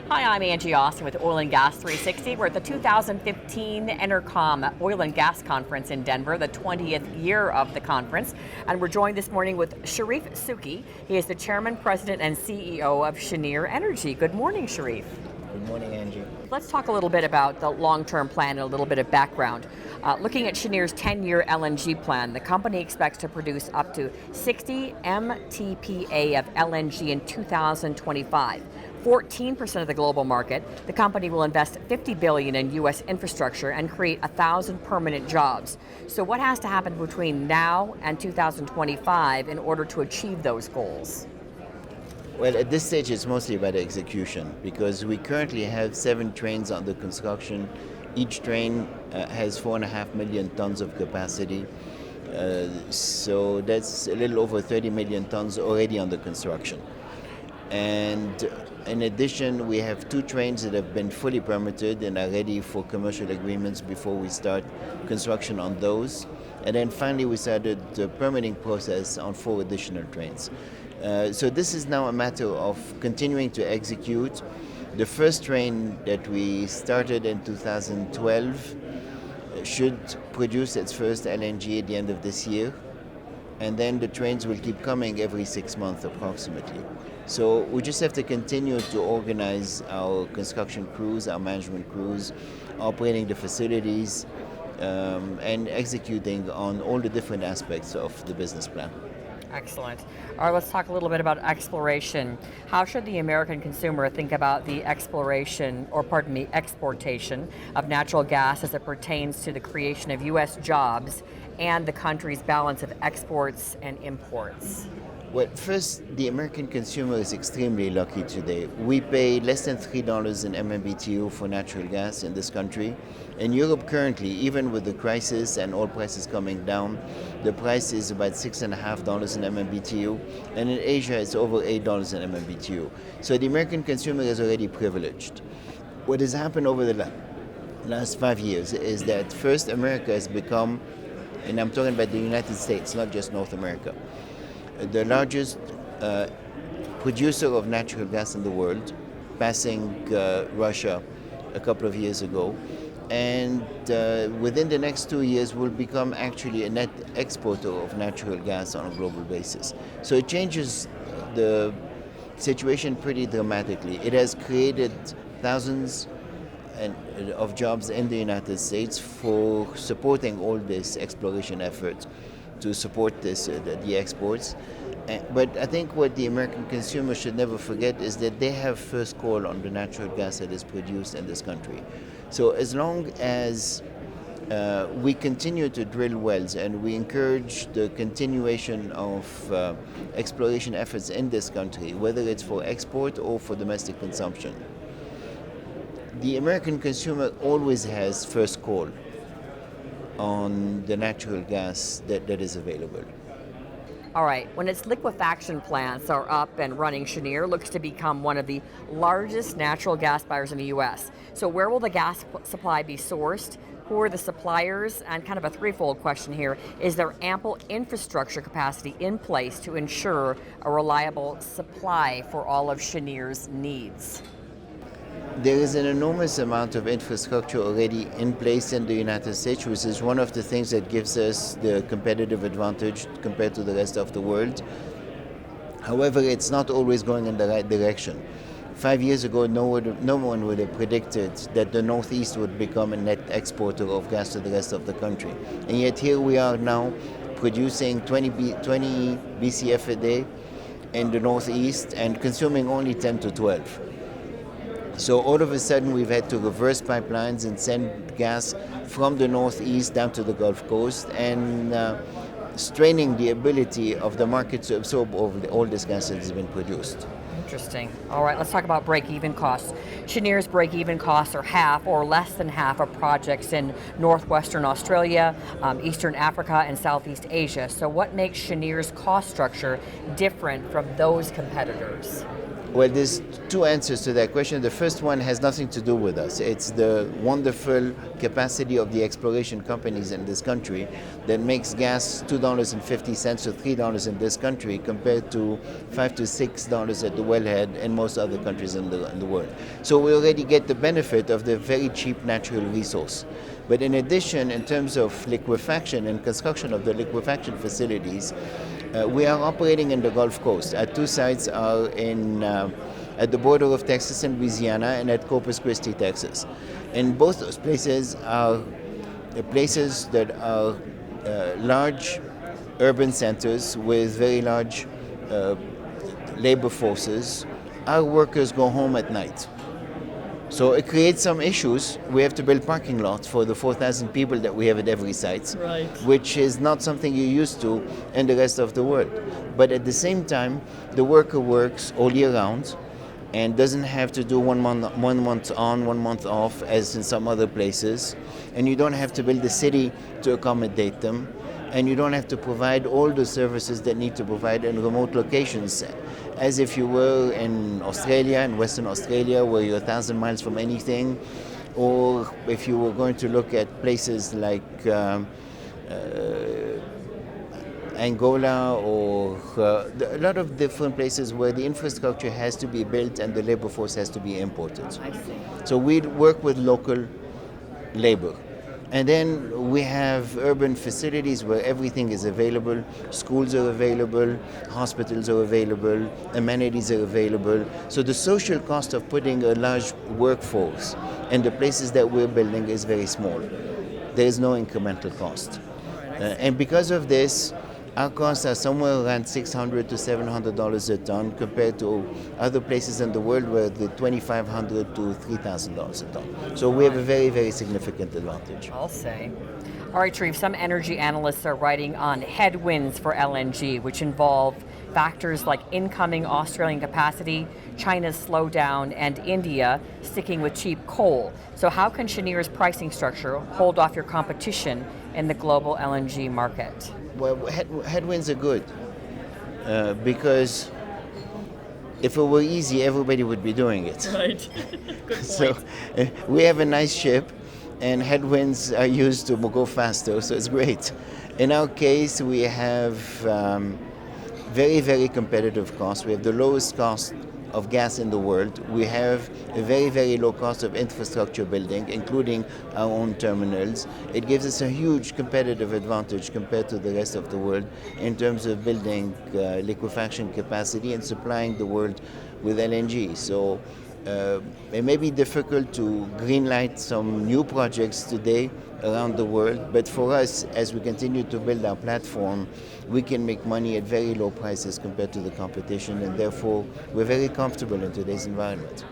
Hi, I'm Angie Austin with Oil and Gas 360. We're at the 2015 EnerCom Oil and Gas Conference in Denver, the 20th year of the conference. And we're joined this morning with Charif Souki. He is the Chairman, President, and CEO of Cheniere Energy. Good morning, Charif. Good morning, Angie. Let's talk a little bit about the long-term plan and a little bit of background. Looking at Cheniere's 10-year LNG plan, the company expects to produce up to 60 MTPA of LNG in 2025. 14% of the global market. The company will invest $50 billion in U.S. infrastructure and create 1,000 permanent jobs. So what has to happen between now and 2025 in order to achieve those goals? Well, at this stage, it's mostly about execution because we currently have 7 trains under construction. Each train has 4.5 million tons of capacity. So that's a little over 30 million tons already under construction. And in addition, we have 2 trains that have been fully permitted and are ready for commercial agreements before we start construction on those. And then finally, we started the permitting process on 4 additional trains. So this is now a matter of continuing to execute. The first train that we started in 2012 should produce its first LNG at the end of this year. And then the trains will keep coming every 6 months approximately. So we just have to continue to organize our construction crews, our management crews, operating the facilities, and executing on all the different aspects of the business plan. Excellent. All right, let's talk a little bit about exploration. How should the American consumer think about the exportation of natural gas as it pertains to the creation of U.S. jobs and the country's balance of exports and imports? Well, first, the American consumer is extremely lucky today. We pay less than $3 in MMBTU for natural gas in this country. In Europe currently, even with the crisis and oil prices coming down, the price is about $6.50 in MMBTU, and in Asia it's over $8 in MMBTU. So the American consumer is already privileged. What has happened over the last 5 years is that first America has become, and I'm talking about the United States, not just North America, the largest producer of natural gas in the world, passing Russia a couple of years ago. And within the next 2 years will become actually a net exporter of natural gas on a global basis. So it changes the situation pretty dramatically. It has created thousands of jobs in the United States for supporting all this exploration effort to support the exports. But I think what the American consumer should never forget is that they have first call on the natural gas that is produced in this country. So as long as we continue to drill wells and we encourage the continuation of exploration efforts in this country, whether it's for export or for domestic consumption, the American consumer always has first call on the natural gas that is available. All right, when its liquefaction plants are up and running, Cheniere looks to become one of the largest natural gas buyers in the U.S. So where will the gas supply be sourced? Who are the suppliers? And kind of a threefold question here, is there ample infrastructure capacity in place to ensure a reliable supply for all of Cheniere's needs? There is an enormous amount of infrastructure already in place in the United States, which is one of the things that gives us the competitive advantage compared to the rest of the world. However, it's not always going in the right direction. 5 years ago, no one would have predicted that the Northeast would become a net exporter of gas to the rest of the country. And yet here we are now producing 20 BCF a day in the Northeast and consuming only 10 to 12. So all of a sudden we've had to reverse pipelines and send gas from the Northeast down to the Gulf Coast and straining the ability of the market to absorb all this gas that has been produced. Interesting. All right, let's talk about break-even costs. Cheniere's break-even costs are half or less than half of projects in northwestern Australia, Eastern Africa, and Southeast Asia. So what makes Cheniere's cost structure different from those competitors? Well, there's two answers to that question. The first one has nothing to do with us. It's the wonderful capacity of the exploration companies in this country that makes gas $2.50 or $3 in this country compared to $5 to $6 at the wellhead in most other countries in the world. So we already get the benefit of the very cheap natural resource. But in addition, in terms of liquefaction and construction of the liquefaction facilities, we are operating in the Gulf Coast. Our two sites are at the border of Texas and Louisiana and at Corpus Christi, Texas. And both those places are places that are large urban centers with very large labor forces. Our workers go home at night. So it creates some issues. We have to build parking lots for the 4,000 people that we have at every site, Right. which is not something you're used to in the rest of the world. But at the same time, the worker works all year round and doesn't have to do 1 month on, 1 month off, as in some other places. And you don't have to build a city to accommodate them. And you don't have to provide all the services that need to provide in remote locations, as if you were in Australia, in Western Australia, where you're 1,000 miles from anything, or if you were going to look at places like Angola or a lot of different places where the infrastructure has to be built and the labor force has to be imported. I see. So we work with local labor. And then we have urban facilities where everything is available. Schools are available, hospitals are available, amenities are available. So the social cost of putting a large workforce in the places that we're building is very small. There is no incremental cost. And because of this, our costs are somewhere around $600 to $700 a ton compared to other places in the world where they're $2,500 to $3,000 a ton. So we have a very, very significant advantage. I'll say. All right, Charif, some energy analysts are writing on headwinds for LNG, which involve factors like incoming Australian capacity, China's slowdown, and India sticking with cheap coal. So how can Cheniere's pricing structure hold off your competition in the global LNG market? Well, headwinds are good because if it were easy, everybody would be doing it. Right. Good point. So we have a nice ship, and headwinds are used to go faster, so it's great. In our case, we have very, very competitive costs. We have the lowest cost of gas in the world. We have a very, very low cost of infrastructure building, including our own terminals. It gives us a huge competitive advantage compared to the rest of the world in terms of building liquefaction capacity and supplying the world with LNG. So it may be difficult to greenlight some new projects today around the world, but for us, as we continue to build our platform, we can make money at very low prices compared to the competition, and therefore we're very comfortable in today's environment.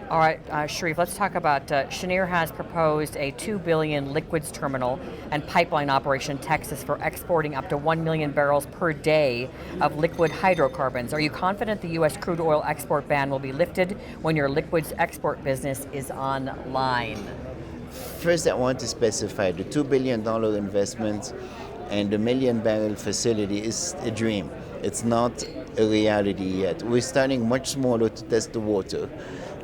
All right, Charif, let's talk about Cheniere has proposed a $2 billion liquids terminal and pipeline operation in Texas for exporting up to 1 million barrels per day of liquid hydrocarbons. Are you confident the U.S. crude oil export ban will be lifted when your liquids export business is online? First, I want to specify the $2 billion investment and the million barrel facility is a dream. It's not a reality yet. We're starting much smaller to test the water,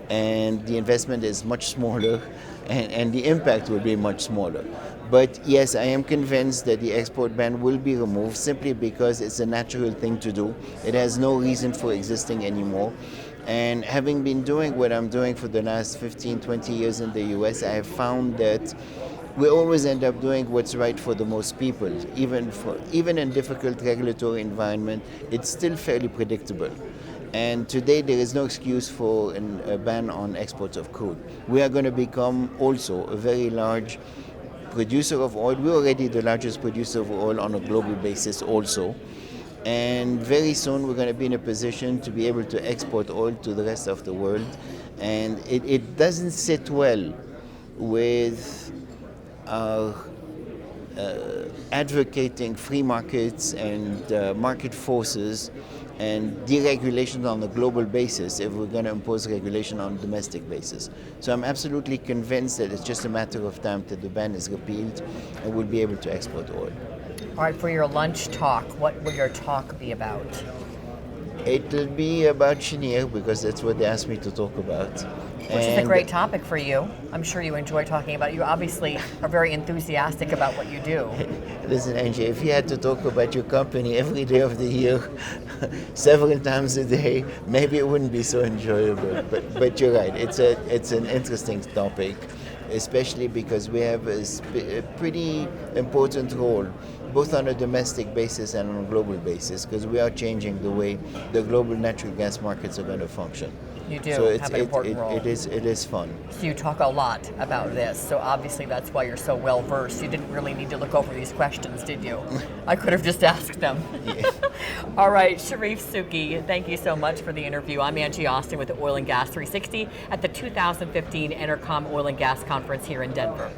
and the investment is much smaller, and the impact will be much smaller. But yes, I am convinced that the export ban will be removed simply because it's a natural thing to do. It has no reason for existing anymore. And having been doing what I'm doing for the last 15, 20 years in the US, I have found that we always end up doing what's right for the most people. Even in difficult regulatory environment, it's still fairly predictable. And today there is no excuse for a ban on exports of crude. We are going to become also a very large producer of oil. We're already the largest producer of oil on a global basis also. And very soon we're going to be in a position to be able to export oil to the rest of the world. And it doesn't sit well with our advocating free markets and market forces and deregulation on a global basis if we're going to impose regulation on a domestic basis. So I'm absolutely convinced that it's just a matter of time that the ban is repealed and we'll be able to export oil. All right, for your lunch talk, what will your talk be about? It'll be about Cheniere because that's what they asked me to talk about. Which is a great topic for you. I'm sure you enjoy talking about it. You obviously are very enthusiastic about what you do. Listen, Angie, if you had to talk about your company every day of the year, several times a day, maybe it wouldn't be so enjoyable. But you're right, it's an interesting topic, especially because we have a pretty important role, both on a domestic basis and on a global basis, because we are changing the way the global natural gas markets are going to function. You do So have an important role. it is fun. So you talk a lot about this, so obviously that's why you're so well versed. You didn't really need to look over these questions, did you? I could have just asked them. Yeah. All right, Charif, Souki, thank you so much for the interview. I'm Angie Austin with Oil and Gas 360 at the 2015 EnerCom Oil and Gas Conference here in Denver.